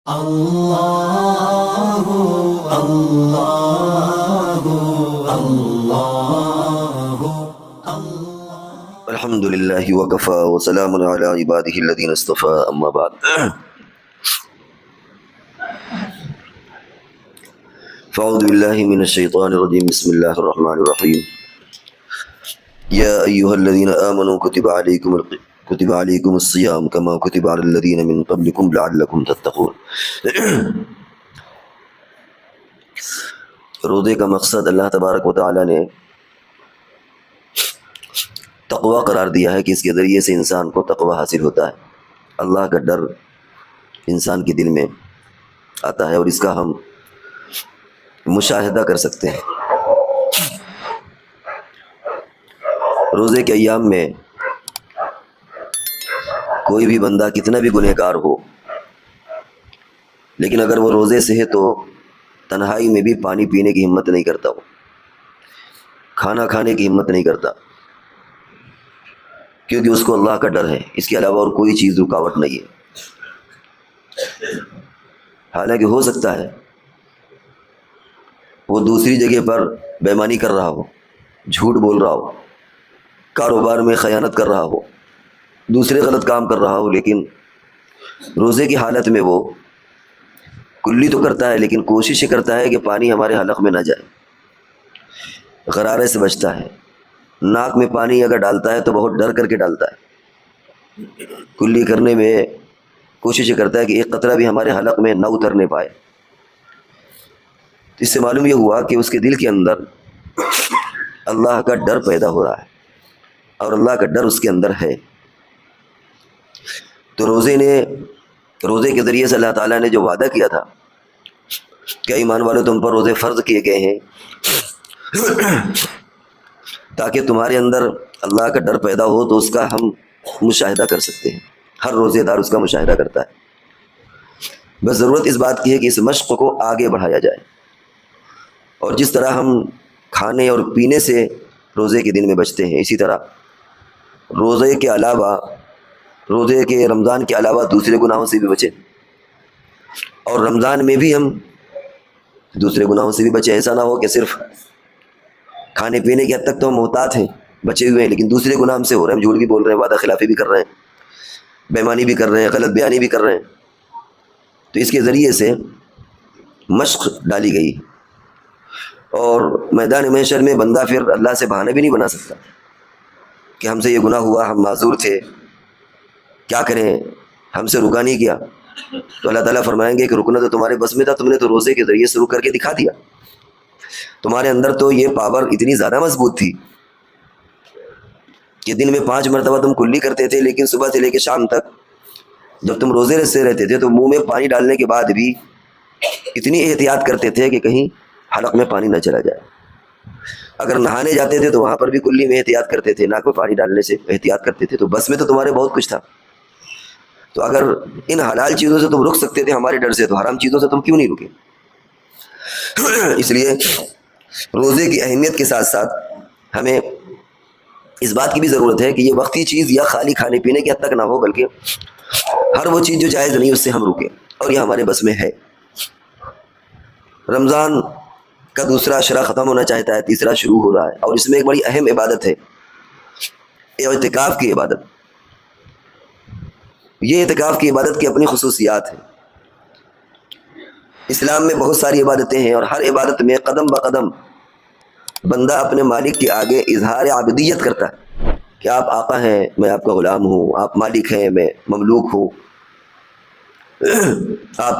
اللہ اللہ اللہ الحمد للہ وکفا وسلام علی عبادہ الذین اصطفى اما بعد فاعوذ باللہ من الشیطان الرجیم بسم اللہ الرحمن الرحیم یا ایہا الذین آمنوا کتب علیکم الصیام کما کتب علی الذین من قبلکم لعلکم تتقون۔ روزے کا مقصد اللہ تبارک و تعالی نے تقوی قرار دیا ہے کہ اس کے ذریعے سے انسان کو تقوی حاصل ہوتا ہے، اللہ کا ڈر انسان کے دل میں آتا ہے اور اس کا ہم مشاہدہ کر سکتے ہیں۔ روزے کے ایام میں کوئی بھی بندہ کتنا بھی گنہگار ہو، لیکن اگر وہ روزے سے ہے تو تنہائی میں بھی پانی پینے کی ہمت نہیں کرتا، وہ کھانا کھانے کی ہمت نہیں کرتا، کیونکہ اس کو اللہ کا ڈر ہے، اس کے علاوہ اور کوئی چیز رکاوٹ نہیں ہے۔ حالانکہ ہو سکتا ہے وہ دوسری جگہ پر بے ایمانی کر رہا ہو، جھوٹ بول رہا ہو، کاروبار میں خیانت کر رہا ہو، دوسرے غلط کام کر رہا ہو، لیکن روزے کی حالت میں وہ کلی تو کرتا ہے لیکن کوشش یہ کرتا ہے کہ پانی ہمارے حلق میں نہ جائے، غرارے سے بچتا ہے، ناک میں پانی اگر ڈالتا ہے تو بہت ڈر کر کے ڈالتا ہے، کلی کرنے میں کوشش یہ کرتا ہے کہ ایک قطرہ بھی ہمارے حلق میں نہ اترنے پائے۔ اس سے معلوم یہ ہوا کہ اس کے دل کے اندر اللہ کا ڈر پیدا ہو رہا ہے اور اللہ کا ڈر اس کے اندر ہے۔ تو روزے کے ذریعے سے اللہ تعالیٰ نے جو وعدہ کیا تھا کہ ایمان والوں تم پر روزے فرض کیے گئے ہیں تاکہ تمہارے اندر اللہ کا ڈر پیدا ہو، تو اس کا ہم مشاہدہ کر سکتے ہیں، ہر روزے دار اس کا مشاہدہ کرتا ہے۔ بس ضرورت اس بات کی ہے کہ اس مشق کو آگے بڑھایا جائے، اور جس طرح ہم کھانے اور پینے سے روزے کے دن میں بچتے ہیں، اسی طرح روزے کے رمضان کے علاوہ دوسرے گناہوں سے بھی بچیں، اور رمضان میں بھی ہم دوسرے گناہوں سے بھی بچیں۔ ایسا نہ ہو کہ صرف کھانے پینے کی حد تک تو ہم محتاط ہیں، بچے ہوئے ہیں، لیکن دوسرے گناہ ہم سے ہو رہے ہیں، ہم جھوٹ بھی بول رہے ہیں، وعدہ خلافی بھی کر رہے ہیں، بے ایمانی بھی کر رہے ہیں، غلط بیانی بھی کر رہے ہیں۔ تو اس کے ذریعے سے مشق ڈالی گئی، اور میدان محشر میں بندہ پھر اللہ سے بہانہ بھی نہیں بنا سکتا کہ ہم سے یہ گناہ ہوا، ہم معذور تھے، کیا کریں، ہم سے رکا نہیں کیا۔ تو اللہ تعالیٰ فرمائیں گے کہ رکنا تو تمہارے بس میں تھا، تم نے تو روزے کے ذریعے سے رک کر کے دکھا دیا۔ تمہارے اندر تو یہ پاور اتنی زیادہ مضبوط تھی کہ دن میں 5 مرتبہ تم کلی کرتے تھے، لیکن صبح سے لے کے شام تک جب تم روزے سے رہتے تھے تو منہ میں پانی ڈالنے کے بعد بھی اتنی احتیاط کرتے تھے کہ کہیں حلق میں پانی نہ چلا جائے۔ اگر نہانے جاتے تھے تو وہاں پر بھی کلی میں احتیاط کرتے تھے، ناک میں پانی ڈالنے سے احتیاط کرتے تھے۔ تو بس میں تو تمہارے بہت کچھ تھا، تو اگر ان حلال چیزوں سے تم رک سکتے تھے ہمارے ڈر سے، تو حرام چیزوں سے تم کیوں نہیں رکے؟ اس لیے روزے کی اہمیت کے ساتھ ساتھ ہمیں اس بات کی بھی ضرورت ہے کہ یہ وقتی چیز یا خالی کھانے پینے کی حد تک نہ ہو، بلکہ ہر وہ چیز جو جائز نہیں اس سے ہم رکیں، اور یہ ہمارے بس میں ہے۔ رمضان کا دوسرا اشرا ختم ہونا چاہتا ہے، تیسرا شروع ہو رہا ہے، اور اس میں ایک بڑی اہم عبادت ہے، یہ اعتکاف کی عبادت۔ یہ اعتکاف کی عبادت کی اپنی خصوصیات ہیں۔ اسلام میں بہت ساری عبادتیں ہیں، اور ہر عبادت میں قدم بقدم بندہ اپنے مالک کے آگے اظہار عبودیت کرتا ہے کہ آپ آقا ہیں، میں آپ کا غلام ہوں، آپ مالک ہیں، میں مملوک ہوں، آپ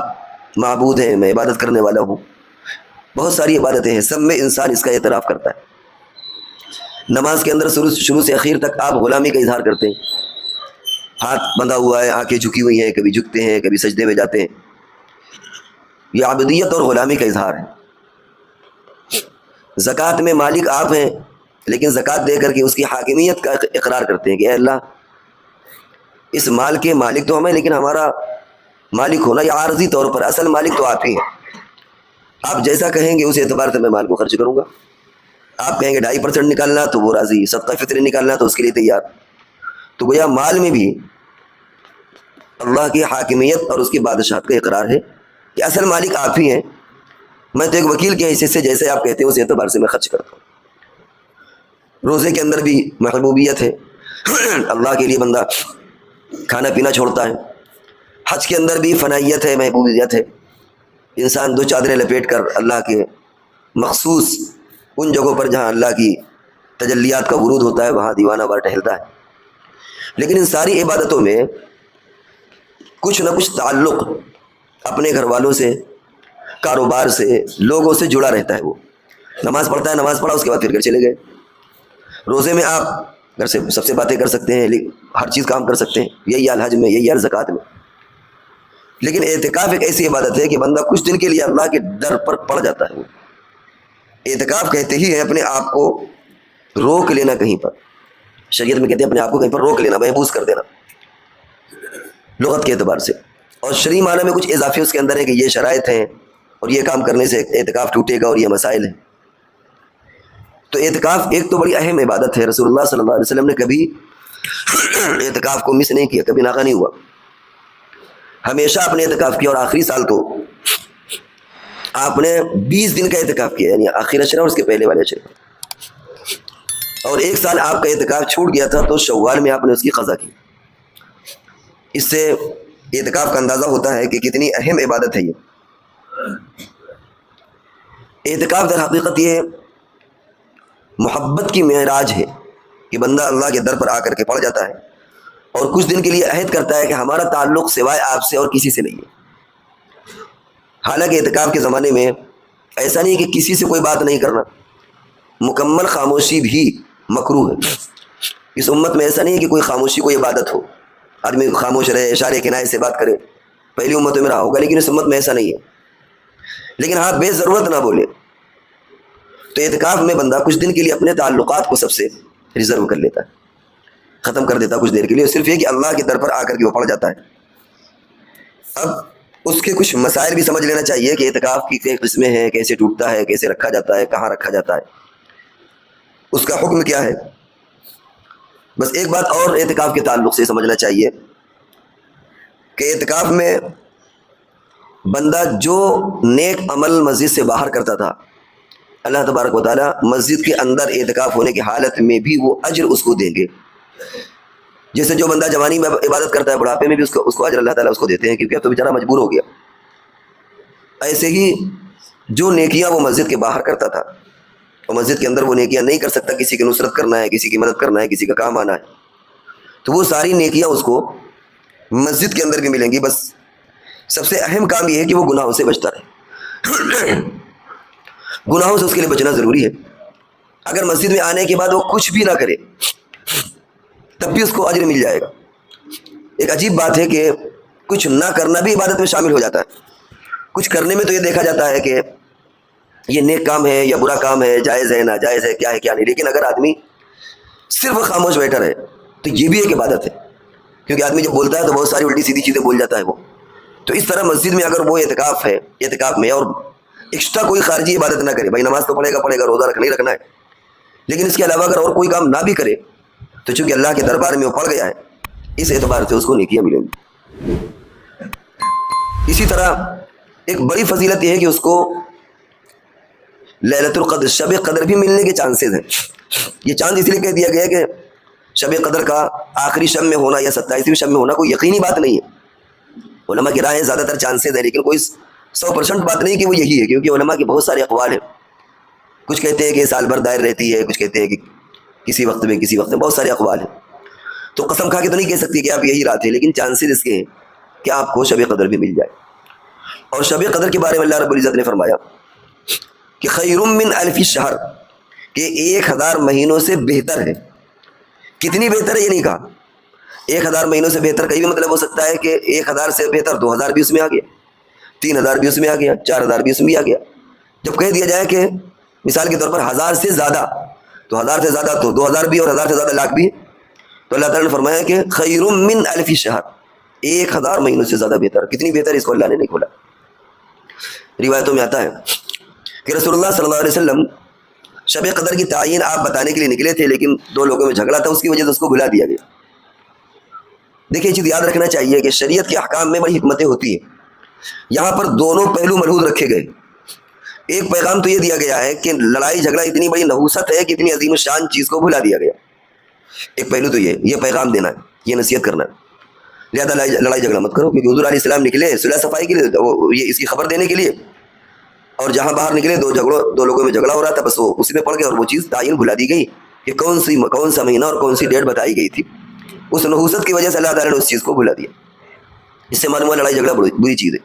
معبود ہیں، میں عبادت کرنے والا ہوں۔ بہت ساری عبادتیں ہیں، سب میں انسان اس کا اعتراف کرتا ہے۔ نماز کے اندر شروع سے اخیر تک آپ غلامی کا اظہار کرتے ہیں، ہاتھ بندھا ہوا ہے، آنکھیں جھکی ہوئی ہیں، کبھی جھکتے ہیں، کبھی سجدے میں جاتے ہیں۔ یہ عبودیت اور غلامی کا اظہار ہے۔ زکوٰۃ میں مالک آپ ہیں، لیکن زکوٰۃ دے کر کے اس کی حاکمیت کا اقرار کرتے ہیں کہ اے اللہ، اس مال کے مالک تو ہم ہیں، لیکن ہمارا مالک ہونا یہ عارضی طور پر، اصل مالک تو آپ ہی ہیں۔ آپ جیسا کہیں گے اس اعتبار سے میں مال کو خرچ کروں گا۔ آپ کہیں گے 2.5% نکالنا تو وہ راضی، صدقہ فطری نکالنا تو اس کے لیے تیار۔ تو گویا مال میں بھی اللہ کی حاکمیت اور اس کی بادشاہت کا اقرار ہے کہ اصل مالک آپ ہی ہیں، میں تو ایک وکیل کی حیثیت سے جیسے آپ کہتے ہیں اس اعتبار سے میں خرچ کرتا ہوں۔ روزے کے اندر بھی محبوبیت ہے، اللہ کے لیے بندہ کھانا پینا چھوڑتا ہے۔ حج کے اندر بھی فنائیت ہے، محبوبیت ہے، انسان دو چادریں لپیٹ کر اللہ کے مخصوص ان جگہوں پر جہاں اللہ کی تجلیات کا ورود ہوتا ہے وہاں دیوانہ وار ٹہلتا ہے۔ لیکن ان ساری عبادتوں میں کچھ نہ کچھ تعلق اپنے گھر والوں سے، کاروبار سے، لوگوں سے جڑا رہتا ہے۔ وہ نماز پڑھتا ہے، نماز پڑھا، اس کے بعد پھر گھر چلے گئے۔ روزے میں آپ گھر سے سب سے باتیں کر سکتے ہیں، ہر چیز کام کر سکتے ہیں، یہی حال حج میں، یہی حال زکوٰۃ میں۔ لیکن اعتکاف ایک ایسی عبادت ہے کہ بندہ کچھ دن کے لیے اللہ کے در پر پڑ جاتا ہے۔ وہ اعتکاف کہتے ہی ہے اپنے آپ کو روک لینا کہیں پر، شریعت میں کہتے ہیں اپنے آپ کو کہیں پر روک لینا، محبوس کر دینا لغت کے اعتبار سے۔ اور شرعی معنی میں کچھ اضافے اس کے اندر ہے کہ یہ شرائط ہیں اور یہ کام کرنے سے اعتکاف ٹوٹے گا اور یہ مسائل ہیں۔ تو اعتکاف ایک تو بڑی اہم عبادت ہے۔ رسول اللہ صلی اللہ علیہ وسلم نے کبھی اعتکاف کو مس نہیں کیا، کبھی ناغہ نہیں ہوا، ہمیشہ اپنے اعتکاف کیا۔ اور آخری سال تو آپ نے 20 دن کا اعتکاف کیا، یعنی آخر اشرا اور اس کے پہلے والے اشرا۔ اور ایک سال آپ کا اعتکاف چھوٹ گیا تھا تو شوال میں آپ نے اس کی قضا کی۔ اس سے اعتکاف کا اندازہ ہوتا ہے کہ کتنی اہم عبادت ہے یہ۔ اعتکاف در حقیقت یہ محبت کی معراج ہے کہ بندہ اللہ کے در پر آ کر کے پڑ جاتا ہے اور کچھ دن کے لیے عہد کرتا ہے کہ ہمارا تعلق سوائے آپ سے اور کسی سے نہیں ہے۔ حالانکہ اعتکاف کے زمانے میں ایسا نہیں کہ کسی سے کوئی بات نہیں کرنا، مکمل خاموشی بھی مکروہ ہے۔ اس امت میں ایسا نہیں ہے کہ کوئی خاموشی کوئی عبادت ہو، آدمی خاموش رہے، اشارے کنائے سے بات کرے، پہلی امتوں میں رہا ہوگا، لیکن اس امت میں ایسا نہیں ہے۔ لیکن ہاں بے ضرورت نہ بولے۔ تو اعتکاف میں بندہ کچھ دن کے لیے اپنے تعلقات کو سب سے ریزرو کر لیتا ہے، ختم کر دیتا ہے کچھ دیر کے لیے، صرف یہ کہ اللہ کے در پر آ کر کے وہ پڑ جاتا ہے۔ اب اس کے کچھ مسائل بھی سمجھ لینا چاہیے کہ اعتکاف کی کئی قسمیں ہیں، کیسے ٹوٹتا ہے، کیسے رکھا جاتا ہے، کہاں رکھا جاتا ہے، اس کا حکم کیا ہے۔ بس ایک بات اور اعتکاف کے تعلق سے سمجھنا چاہیے کہ اعتکاف میں بندہ جو نیک عمل مسجد سے باہر کرتا تھا، اللہ تبارک و تعالیٰ مسجد کے اندر اعتکاف ہونے کی حالت میں بھی وہ اجر اس کو دیں گے۔ جیسے جو بندہ جوانی میں عبادت کرتا ہے، بڑھاپے میں بھی اس کو اجر اللہ تعالیٰ اس کو دیتے ہیں، کیونکہ اب تو بیچارہ مجبور ہو گیا۔ ایسے ہی جو نیکیاں وہ مسجد کے باہر کرتا تھا اور مسجد کے اندر وہ نیکیاں نہیں کر سکتا، کسی کی نصرت کرنا ہے، کسی کی مدد کرنا ہے، کسی کا کام آنا ہے، تو وہ ساری نیکیاں اس کو مسجد کے اندر بھی ملیں گی۔ بس سب سے اہم کام یہ ہے کہ وہ گناہوں سے بچتا رہے۔ گناہوں سے اس کے لیے بچنا ضروری ہے۔ اگر مسجد میں آنے کے بعد وہ کچھ بھی نہ کرے تب بھی اس کو اجر مل جائے گا۔ ایک عجیب بات ہے کہ کچھ نہ کرنا بھی عبادت میں شامل ہو جاتا ہے۔ کچھ کرنے میں تو یہ دیکھا جاتا ہے کہ یہ نیک کام ہے یا برا کام ہے، جائز ہے ناجائز ہے، کیا ہے کیا نہیں، لیکن اگر آدمی صرف خاموش بیٹھا رہے تو یہ بھی ایک عبادت ہے، کیونکہ آدمی جب بولتا ہے تو بہت ساری الٹی سیدھی چیزیں بول جاتا ہے وہ۔ تو اس طرح مسجد میں اگر وہ اعتکاف میں اور ایکسٹرا کوئی خارجی عبادت نہ کرے، بھائی نماز تو پڑھے گا، روزہ رکھنا ہی رکھنا ہے، لیکن اس کے علاوہ اگر اور کوئی کام نہ بھی کرے تو چونکہ اللہ کے دربار میں وہ پڑ گیا ہے، اس اعتبار سے اس کو نیکیاں ملیں گی۔ اسی طرح ایک بڑی فضیلت یہ ہے کہ اس کو لیلۃ القدر، شب قدر بھی ملنے کے چانسز ہیں۔ یہ چاند اس لیے کہہ دیا گیا ہے کہ شب قدر کا آخری شب میں ہونا یا 27ویں شب میں ہونا کوئی یقینی بات نہیں ہے۔ علماء کی رائے زیادہ تر چانسز ہے، لیکن کوئی 100% بات نہیں کہ وہ یہی ہے، کیونکہ علماء کے بہت سارے اقوال ہیں۔ کچھ کہتے ہیں کہ سال بھر دائر رہتی ہے، کچھ کہتے ہیں کہ کسی وقت میں بہت سارے اقوال ہیں۔ تو قسم کھا کے تو نہیں کہہ سکتی کہ آپ یہی رات ہے، لیکن چانسز اس کے ہیں کہ آپ کو شب قدر بھی مل جائے۔ اور شب قدر کے بارے میں اللہ رب العزت نے فرمایا کہ خیر من الف شہر، کہ 1000 مہینوں سے بہتر ہے۔ کتنی بہتر ہے یہ نہیں کہا۔ 1000 مہینوں سے بہتر کئی بھی مطلب ہو سکتا ہے کہ 1000 سے بہتر 2000 بھی اس میں آ گیا، 3000 بھی اس میں آ گیا، 4000 بھی اس میں آ گیا۔ جب کہہ دیا جائے کہ مثال کے طور پر 1000 سے زیادہ، تو 1000 سے زیادہ تو 2000 بھی اور 1000 سے زیادہ لاکھ بھی، تو اللہ تعالیٰ نے فرمایا کہ خیر من الف شہر، 1000 مہینوں سے زیادہ بہتر۔ کتنی بہتر اس کو اللہ نے نہیں کھولا۔ روایتوں میں آتا ہے کہ رسول اللہ صلی اللہ علیہ وسلم شب قدر کی تعین آپ بتانے کے لیے نکلے تھے، لیکن 2 لوگوں میں جھگڑا تھا، اس کی وجہ سے اس کو بھلا دیا گیا۔ دیکھیے یہ چیز یاد رکھنا چاہیے کہ شریعت کے احکام میں بڑی حکمتیں ہوتی ہیں. یہاں پر دونوں پہلو ملحوظ رکھے گئے. ایک پیغام تو یہ دیا گیا ہے کہ لڑائی جھگڑا اتنی بڑی نحوست ہے کہ اتنی عظیم الشان چیز کو بھلا دیا گیا. ایک پہلو تو یہ پیغام دینا ہے, یہ نصیحت کرنا ہے. لہٰذا لڑائی جھگڑا مت کرو, کیونکہ حضور علیہ السلام نکلے صلح صفائی کے لیے, یہ اس کی خبر دینے کے لیے, اور جہاں باہر نکلے دو لوگوں میں جھگڑا ہو رہا تھا, بس وہ اسی میں پڑ گئے اور وہ چیز تعین بھلا دی گئی کہ کون سا مہینہ اور کون سی ڈیٹ بتائی گئی تھی. اس نحوست کی وجہ سے اللہ تعالیٰ نے اس چیز کو بھلا دیا. اس سے معلوم ہوا لڑائی جھگڑا بری چیز ہے.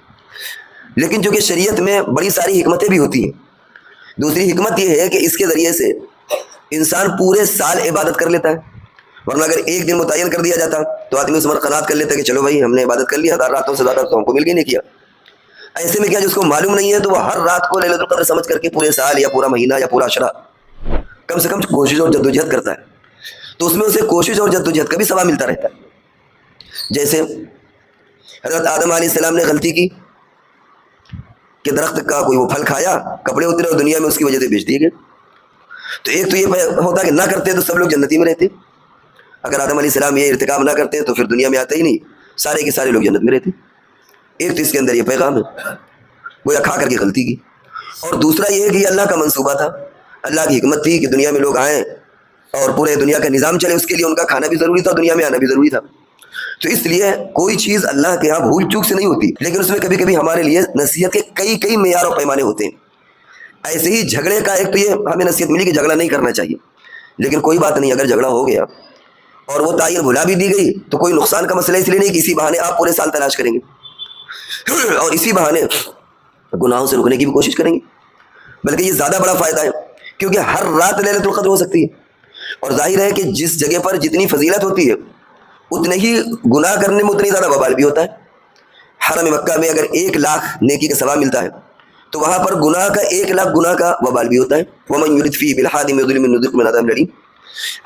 لیکن چونکہ شریعت میں بڑی ساری حکمتیں بھی ہوتی ہیں, دوسری حکمت یہ ہے کہ اس کے ذریعے سے انسان پورے سال عبادت کر لیتا ہے. ورنہ اگر ایک دن متعین کر دیا جاتا تو آدمی اس پر قناعت کر لیتا کہ چلو بھائی ہم نے عبادت کر لی, 1000 راتوں سے زیادہ تو ہم کو مل گئی نہیں کیا. ایسے میں کیا جس کو معلوم نہیں ہے تو وہ ہر رات کو لیلۃ القدر سمجھ کر کے پورے سال یا پورا مہینہ یا پورا عشرہ کم سے کم کوشش اور جدوجہد کرتا ہے, تو اس میں اسے کوشش اور جدوجہد کا بھی ثواب ملتا رہتا ہے. جیسے حضرت آدم علیہ السلام نے غلطی کی کہ درخت کا کوئی وہ پھل کھایا, کپڑے اترے اور دنیا میں اس کی وجہ سے بیچ دیے گئے. تو ایک تو یہ ہوتا کہ نہ کرتے تو سب لوگ جنتی میں رہتے. اگر آدم علیہ السلام یہ ارتکاب نہ کرتے تو پھر دنیا میں آتے ہی نہیں, سارے کے سارے لوگ جنت میں رہتے. ایک تو اس کے اندر یہ پیغام ہے, گویا کھا کر کے غلطی کی. اور دوسرا یہ ہے کہ یہ اللہ کا منصوبہ تھا, اللہ کی حکمت تھی کہ دنیا میں لوگ آئیں اور پورے دنیا کا نظام چلے, اس کے لیے ان کا کھانا بھی ضروری تھا, دنیا میں آنا بھی ضروری تھا. تو اس لیے کوئی چیز اللہ کے ہاں بھول چوک سے نہیں ہوتی, لیکن اس میں کبھی کبھی ہمارے لیے نصیحت کے کئی معیار اور پیمانے ہوتے ہیں. ایسے ہی جھگڑے کا ایک تو یہ ہمیں نصیحت ملی کہ جھگڑا نہیں کرنا چاہیے, لیکن کوئی بات نہیں, اگر جھگڑا ہو گیا اور وہ تعین بھلا بھی دی گئی تو کوئی نقصان کا مسئلہ اس لیے نہیں کہ اسی بہانے آپ پورے سال تلاش کریں گے اور اسی بہانے گناہوں سے رکنے کی بھی کوشش کریں گے, بلکہ یہ زیادہ بڑا فائدہ ہے کیونکہ ہر رات لیلۃ القدر ہو سکتی ہے. اور ظاہر ہے کہ جس جگہ پر جتنی فضیلت ہوتی ہے اتنے ہی گناہ کرنے میں اتنی زیادہ وبال بھی ہوتا ہے. حرم مکہ میں اگر 1,00,000 نیکی کا ثواب ملتا ہے تو وہاں پر گناہ کا 1,00,000 گناہ کا وبال بھی ہوتا ہے. وَمَن يُرِدْ فِيهِ بِالْحَادِ بِظُلْمٍ نُذِقْهُ مِنْ عَذَابٍ أَلِيمٍ.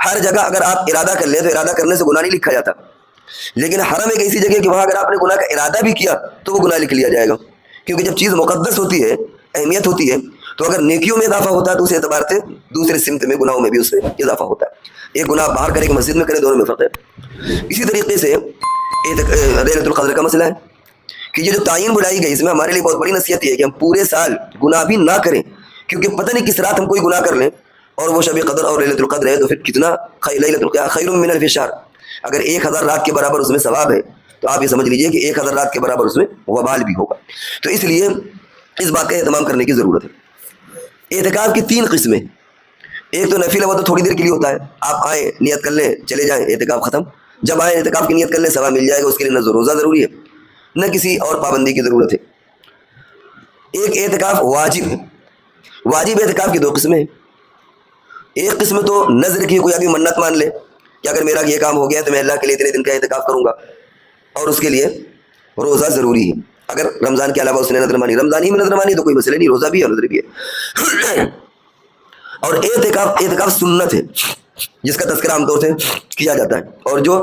ہر جگہ اگر آپ ارادہ کر لیں تو ارادہ کرنے سے گناہ نہیں لکھا جاتا, لیکن حرم ایک ایسی جگہ کہ وہاں اگر آپ نے گناہ کا ارادہ بھی کیا تو وہ گناہ لکھ لیا جائے گا, کیونکہ جب چیز مقدس ہوتی ہے, اہمیت ہوتی ہے, تو اگر نیکیوں میں اضافہ ہوتا ہے تو اس اعتبار سے دوسرے سمت میں گناہوں میں بھی اس میں اضافہ ہوتا ہے. ایک گناہ باہر کرے کہ مسجد میں کرے, دونوں میں فرق ہے. اسی طریقے سے لیلۃ القدر کا مسئلہ ہے کہ یہ جو تعین بلائی گئی اس میں ہمارے لیے بہت بڑی نصیحت یہ ہے کہ ہم پورے سال گناہ بھی نہ کریں, کیونکہ پتہ نہیں کس رات ہم کوئی گناہ کر لیں اور وہ شب قدر اور لیلۃ القدر ہے تو پھر کتنا لیلۃ القدر خیر من الف شہر. اگر 1,000 رات کے برابر اس میں ثواب ہے تو آپ یہ سمجھ لیجئے کہ 1,000 رات کے برابر اس میں وبال بھی ہوگا. تو اس لیے اس بات کا اہتمام کرنے کی ضرورت ہے. اعتکاف کی 3 قسمیں. ایک تو نفل ہے, وہ تو تھوڑی دیر کے لیے ہوتا ہے, آپ آئیں نیت کر لیں چلے جائیں, اعتکاف ختم. جب آئیں اعتکاف کی نیت کر لیں ثواب مل جائے گا, اس کے لیے نہ روزہ ضروری ہے نہ کسی اور پابندی کی ضرورت ہے. ایک اعتکاف واجب ہے. واجب اعتکاف کی 2 قسمیں ہیں. ایک قسم تو نظر کی, کوئی آدمی منت مان لے کہ اگر میرا یہ کام ہو گیا تو میں اللہ کے لیے اتنے دن کا اعتکاف کروں گا, اور اس کے لیے روزہ ضروری ہے. اگر رمضان کے علاوہ اس نے نظر مانی, رمضان ہی میں نظر مانی تو کوئی مسئلہ نہیں, روزہ بھی ہے نظر بھی ہے. اور اعتکاف سنت ہے جس کا تذکرہ عام طور سے کیا جاتا ہے, اور جو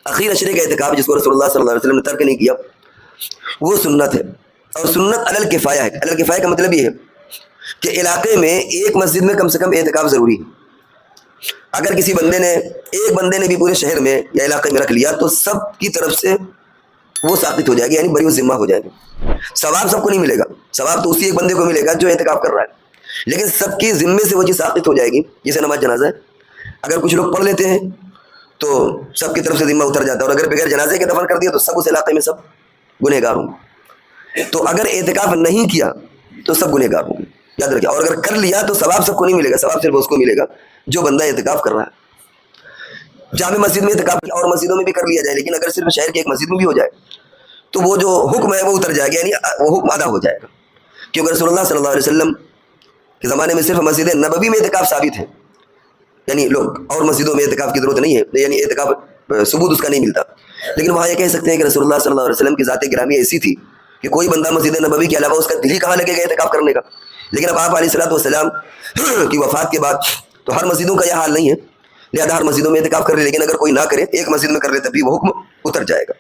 اخیر عشرے کا اعتکاف جس کو رسول اللہ صلی اللہ علیہ وسلم نے ترک نہیں کیا وہ سنت ہے. اور سنت علی الکفایہ ہے. علی الکفایہ کا مطلب یہ ہے کہ علاقے میں ایک مسجد میں کم سے کم اعتکاف ضروری ہے. اگر کسی ایک بندے نے بھی پورے شہر میں یا علاقے میں رکھ لیا تو سب کی طرف سے وہ ثابت ہو جائے گی, یعنی بری ذمہ ہو جائے گی. ثواب سب کو نہیں ملے گا, ثواب تو اسی ایک بندے کو ملے گا جو اعتکاف کر رہا ہے, لیکن سب کی ذمے سے وہ چیز ثابت ہو جائے گی. جیسے نماز جنازہ ہے, اگر کچھ لوگ پڑھ لیتے ہیں تو سب کی طرف سے ذمہ اتر جاتا ہے, اور اگر بغیر جنازے کے دفن کر دیا تو سب اس علاقے میں سب گنہگار ہوں گے. تو اگر اعتکاف نہیں کیا تو سب گنہگار ہوں گے, یاد رکھیں. اور اگر کر لیا تو ثواب سب کو نہیں ملے گا, ثواب صرف اس کو ملے گا جو بندہ اعتکاف کر رہا ہے. جامع مسجد میں اعتکاف اور مسجدوں میں بھی کر لیا جائے, لیکن اگر صرف شہر کی ایک مسجد میں بھی ہو جائے تو وہ جو حکم ہے وہ اتر جائے گا, یعنی وہ حکم ادا ہو جائے گا. کیونکہ رسول اللہ صلی اللہ علیہ وسلم کے زمانے میں صرف مسجد نبوی میں اعتکاف ثابت ہے, یعنی لوگ اور مسجدوں میں اعتکاف کی ضرورت نہیں ہے, یعنی اعتکاف ثبوت اس کا نہیں ملتا. لیکن وہاں یہ کہہ سکتے ہیں کہ رسول اللہ صلی اللہ علیہ وسلم کی ذات گرامی ایسی تھی کہ کوئی بندہ مسجد نبوی کے علاوہ اس کا دل ہی کہاں لگے گا اعتکاف کرنے کا. لیکن اب آپ علیہ الصلوۃ والسلام کی وفات کے بعد تو ہر مسجدوں کا یہ حال نہیں ہے, لہذا ہر مسجدوں میں اعتکاف کر لے, لیکن اگر کوئی نہ کرے ایک مسجد میں کر لے تب بھی وہ حکم اتر جائے گا.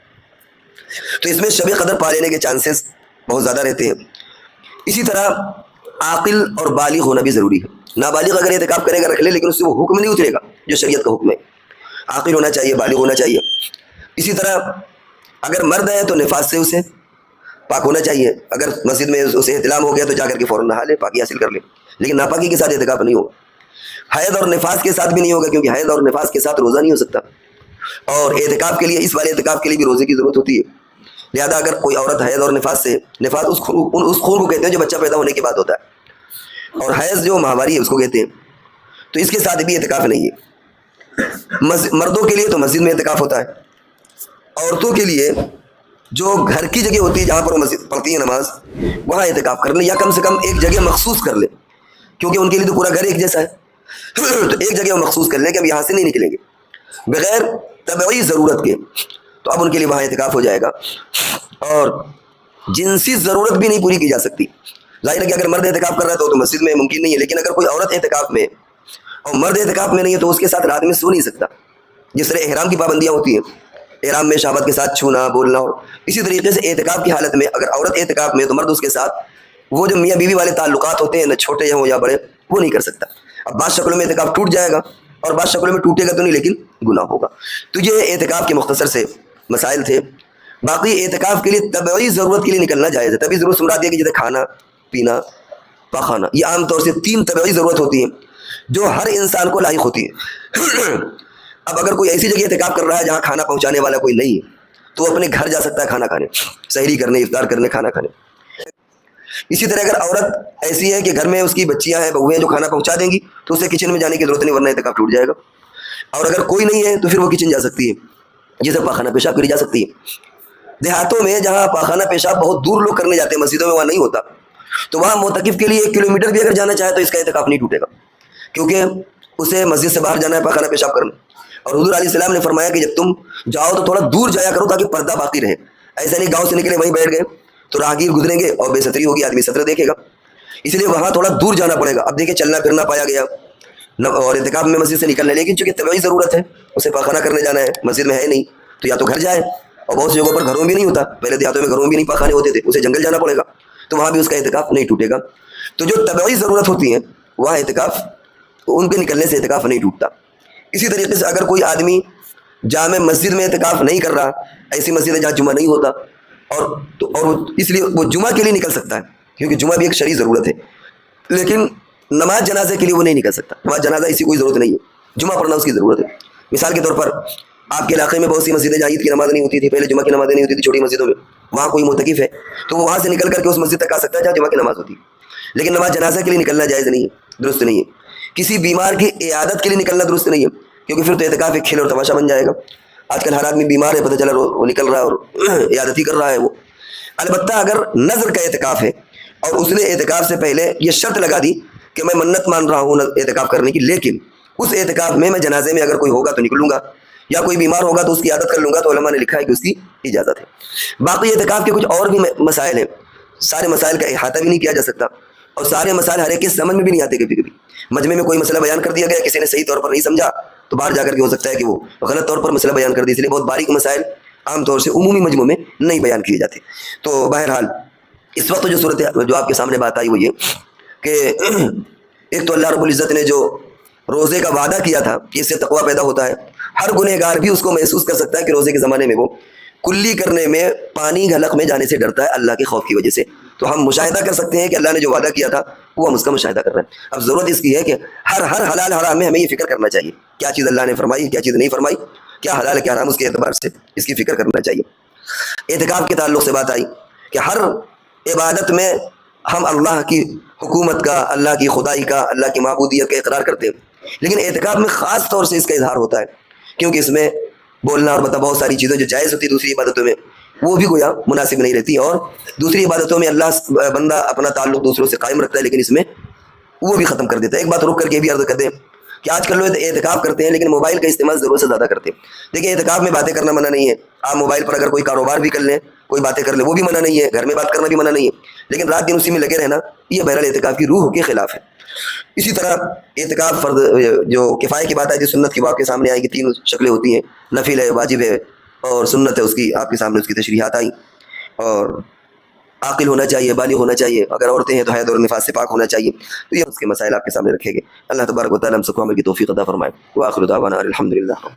تو اس میں شب قدر پا لینے کے چانسز بہت زیادہ رہتے ہیں. اسی طرح عاقل اور بالغ ہونا بھی ضروری ہے. نابالغ اگر اعتکاف کرے گا رکھ لے, لیکن اس سے وہ حکم نہیں اترے گا جو شریعت کا حکم ہے. عاقل ہونا چاہیے, بالغ ہونا چاہیے. اسی طرح اگر مرد ہے تو نفاس سے اسے پاک ہونا چاہیے. اگر مسجد میں اسے احتلام ہو گیا تو جا کر کے فوراً نہا لے, پاکی حاصل کر لے, لیکن ناپاکی کے ساتھ اعتکاف نہیں ہوگا. حیض اور نفاس کے ساتھ بھی نہیں ہوگا, کیونکہ حیض اور نفاس کے ساتھ روزہ نہیں ہو سکتا, اور اعتکاف کے لیے, اس والے اعتکاف کے لیے بھی روزے کی ضرورت ہوتی ہے. لہذا اگر کوئی عورت حیض اور نفاس سے, نفاس اس خون کو کہتے ہیں جو بچہ پیدا ہونے کے بعد ہوتا ہے, اور حیض جو ماہواری ہے اس کو کہتے ہیں, تو اس کے ساتھ بھی اعتکاف نہیں ہے. مردوں کے لیے تو مسجد میں اعتکاف ہوتا ہے, عورتوں کے لیے جو گھر کی جگہ ہوتی ہے جہاں پر وہ مسجد پڑھتی ہے نماز, وہاں اعتکاف کر لیں, یا کم سے کم ایک جگہ مخصوص کر لیں, کیونکہ ان کے لیے تو پورا گھر ایک جیسا ہے. تو ایک جگہ مخصوص کر لیں کہ ہم یہاں سے نہیں نکلیں گے بغیر طبعی ضرورت کے, تو اب ان کے لیے وہاں اعتکاف ہو جائے گا. اور جنسی ضرورت بھی نہیں پوری کی جا سکتی. ظاہر ہے کہ اگر مرد اعتکاف کر رہا ہے تو مسجد میں ممکن نہیں ہے, لیکن اگر کوئی عورت اعتکاف میں اور مرد اعتکاف میں نہیں ہے تو اس کے ساتھ رات میں سو نہیں سکتا. جس طرح احرام کی پابندیاں ہوتی ہیں, احرام میں شہوت کے ساتھ چھونا بولنا, اور اسی طریقے سے اعتکاف کی حالت میں اگر عورت اعتکاف میں تو مرد اس کے ساتھ وہ جو میاں بیوی والے تعلقات ہوتے ہیں, نہ چھوٹے ہوں یا بڑے, وہ نہیں کر سکتا. اب بعض شکلوں میں اعتکاف ٹوٹ جائے گا اور بعض شکلوں میں ٹوٹے گا تو نہیں, لیکن گناہ ہوگا. تو یہ اعتکاف کے مختصر سے مسائل تھے. باقی اعتکاف کے لیے طبعی ضرورت کے لیے نکلنا جائز ہے. طبعی ضرورت سے مراد یہ کہ جیسے کھانا پینا پاخانہ, یہ عام طور سے 3 طبعی ضرورت ہوتی ہیں جو ہر انسان کو لاحق ہوتی ہے. اب اگر کوئی ایسی جگہ اعتکاف کر رہا ہے جہاں کھانا پہنچانے والا کوئی نہیں ہے تو وہ اپنے گھر جا سکتا ہے کھانا کھانے, سحری کرنے, افطار کرنے, کھانا کھانے. اسی طرح اگر عورت ایسی ہے کہ گھر میں اس کی بچیاں ہیں, بہویں جو کھانا پہنچا دیں گی, تو اسے کچن میں جانے کی ضرورت نہیں, ورنہ اعتکاف ٹوٹ جائے گا. اور اگر کوئی نہیں ہے تو پھر وہ کچن جا سکتی ہے, جسے پاخانہ پیشاب کری جا سکتی ہے. دیہاتوں میں جہاں پاخانہ پیشاب بہت دور لوگ کرنے جاتے ہیں, مسجدوں میں وہاں نہیں ہوتا, تو وہاں معتکف کے لیے 1 کلومیٹر بھی اگر جانا چاہے تو اس کا اعتکاف نہیں ٹوٹے گا, کیونکہ اسے مسجد سے باہر جانا ہے پاخانہ پیشاب کرنا. اور حضور علیہ السلام نے فرمایا کہ جب تم جاؤ تو تھوڑا دور جایا کرو تاکہ پردہ باقی رہے. ایسا نہیں گاؤں سے نکلے وہیں بیٹھ گئے تو راہگیر گزریں گے اور بے ستری ہوگی, آدمی ستر دیکھے گا. اس لیے وہاں تھوڑا دور جانا پڑے گا. اب دیکھیں چلنا پھرنا پایا گیا اور اعتکاف میں مسجد سے نکلنا, لیکن چونکہ طبعی ضرورت ہے, اسے پاخانہ کرنے جانا ہے, مسجد میں ہے نہیں, تو یا تو گھر جائے, اور بہت سی جگہوں پر گھروں میں بھی نہیں ہوتا, پہلے دیہاتوں میں گھروں میں بھی نہیں پاخانے ہوتے تھے, اسے جنگل جانا پڑے گا, تو وہاں بھی اس کا اعتکاف نہیں ٹوٹے گا. تو جو طبعی ضرورت ہوتی ہے وہاں اعتکاف, ان کے نکلنے سے اعتکاف نہیں ٹوٹتا. اسی طریقے سے اگر کوئی آدمی جامع مسجد میں اعتکاف نہیں کر رہا, ایسی مسجد ہے جہاں جمعہ نہیں ہوتا, اور اس لیے وہ جمعہ کے لیے نکل سکتا ہے, کیونکہ جمعہ بھی ایک شرعی ضرورت ہے, لیکن نماز جنازے کے لیے وہ نہیں نکل سکتا. نماز جنازہ اسی کوئی ضرورت نہیں ہے, جمعہ پڑھنا اس کی ضرورت ہے. مثال کے طور پر آپ کے علاقے میں بہت سی مسجدیں جہاں عید کی نماز نہیں ہوتی تھی, پہلے جمعہ کی نمازیں نہیں ہوتی تھی چھوٹی مسجدوں میں, وہاں کوئی معتکف ہے تو وہ وہاں سے نکل کر کے اس مسجد تک آ سکتا ہے جہاں جمعہ کی نماز ہوتی ہے, لیکن نماز جنازہ کے لیے نکلنا جائز نہیں ہے, درست نہیں ہے. کسی بیمار کی عیادت کے لیے نکلنا درست نہیں ہے, کیونکہ پھر تو اعتکاف ایک کھیل اور تماشا بن جائے گا. آج کل ہر آدمی بیمار ہے, پتہ چلا وہ نکل رہا ہے اور عیادت ہی کر رہا ہے وہ. البتہ اگر نظر کا اعتکاف ہے اور اس نے اعتکاف سے پہلے یہ شرط لگا دی کہ میں منت مان رہا ہوں اعتکاف کرنے کی, لیکن اس اعتکاف میں جنازے میں اگر کوئی ہوگا تو نکلوں گا, یا کوئی بیمار ہوگا تو اس کی عادت کر لوں گا, تو علماء نے لکھا ہے کہ اس کی اجازت ہے. باقی اعتکاف کے کچھ اور بھی مسائل ہیں, سارے مسائل کا احاطہ بھی نہیں کیا جا سکتا, اور سارے مسائل ہر ایک کے سمجھ میں بھی نہیں آتے. کبھی کبھی مجمع میں کوئی مسئلہ بیان کر دیا گیا, کسی نے صحیح طور پر نہیں سمجھا, تو باہر جا کر کے ہو سکتا ہے کہ وہ غلط طور پر مسئلہ بیان کر دے, اس لیے بہت باریک مسائل عام طور سے عمومی مجموع میں نہیں بیان کیے جاتے. تو بہرحال اس وقت جو صورت جو آپ کے سامنے بات آئی وہ یہ کہ ایک تو اللہ رب العزت نے جو روزے کا وعدہ کیا تھا کہ اس سے تقویٰ پیدا ہوتا ہے, ہر گنہگار بھی اس کو محسوس کر سکتا ہے کہ روزے کے زمانے میں وہ کلی کرنے میں پانی حلق میں جانے سے ڈرتا ہے اللہ کے خوف کی وجہ سے. تو ہم مشاہدہ کر سکتے ہیں کہ اللہ نے جو وعدہ کیا تھا وہ ہم اس کا مشاہدہ کر رہے ہیں. اب ضرورت اس کی ہے کہ ہر حلال حرام میں ہمیں یہ فکر کرنا چاہیے, کیا چیز اللہ نے فرمائی, کیا چیز نہیں فرمائی, کیا حلال ہے کیا حرام, اس کے اعتبار سے اس کی فکر کرنا چاہیے. اعتکاف کے تعلق سے بات آئی کہ ہر عبادت میں ہم اللہ کی حکومت کا, اللہ کی خدائی کا, اللہ کی معبودیت کا اقرار کرتے ہیں, لیکن اعتکاف میں خاص طور سے اس کا اظہار ہوتا ہے, کیونکہ اس میں بولنا اور بہت ساری چیزیں جو جائز ہوتی دوسری عبادتوں میں وہ بھی گویا مناسب نہیں رہتی, اور دوسری عبادتوں میں اللہ بندہ اپنا تعلق دوسروں سے قائم رکھتا ہے, لیکن اس میں وہ بھی ختم کر دیتا ہے. ایک بات رک کر کے بھی عرض کرتے ہیں کہ آج کل لوگ اعتکاف کرتے ہیں لیکن موبائل کا استعمال ضرورت سے زیادہ کرتے ہیں. دیکھیں اعتکاف میں باتیں کرنا منع نہیں ہے, آپ موبائل پر اگر کوئی کاروبار بھی کر لیں, کوئی باتیں کر لیں, وہ بھی منع نہیں ہے, گھر میں بات کرنا بھی منع نہیں ہے, لیکن رات دن اسی میں لگے رہنا یہ بہرحال اعتکاف کی روح کے خلاف ہے. اسی طرح اعتکاف فرض جو کفایہ کی بات ہے, جو سنت کی وہ آپ کے سامنے آئے گی, 3 شکلیں ہوتی ہیں, نفل ہے, واجب ہے اور سنت ہے, اس کی آپ کے سامنے اس کی تشریحات آئی. اور عاقل ہونا چاہیے, بالغ ہونا چاہیے, اگر عورتیں ہیں تو حید اور نفاس سے پاک ہونا چاہیے. تو یہ اس کے مسائل آپ کے سامنے رکھے گئے. اللہ تبارک و تعالی ہم سب کو عمل کی توفیق عطا فرمائے. وآخر دعوانا الحمدللہ.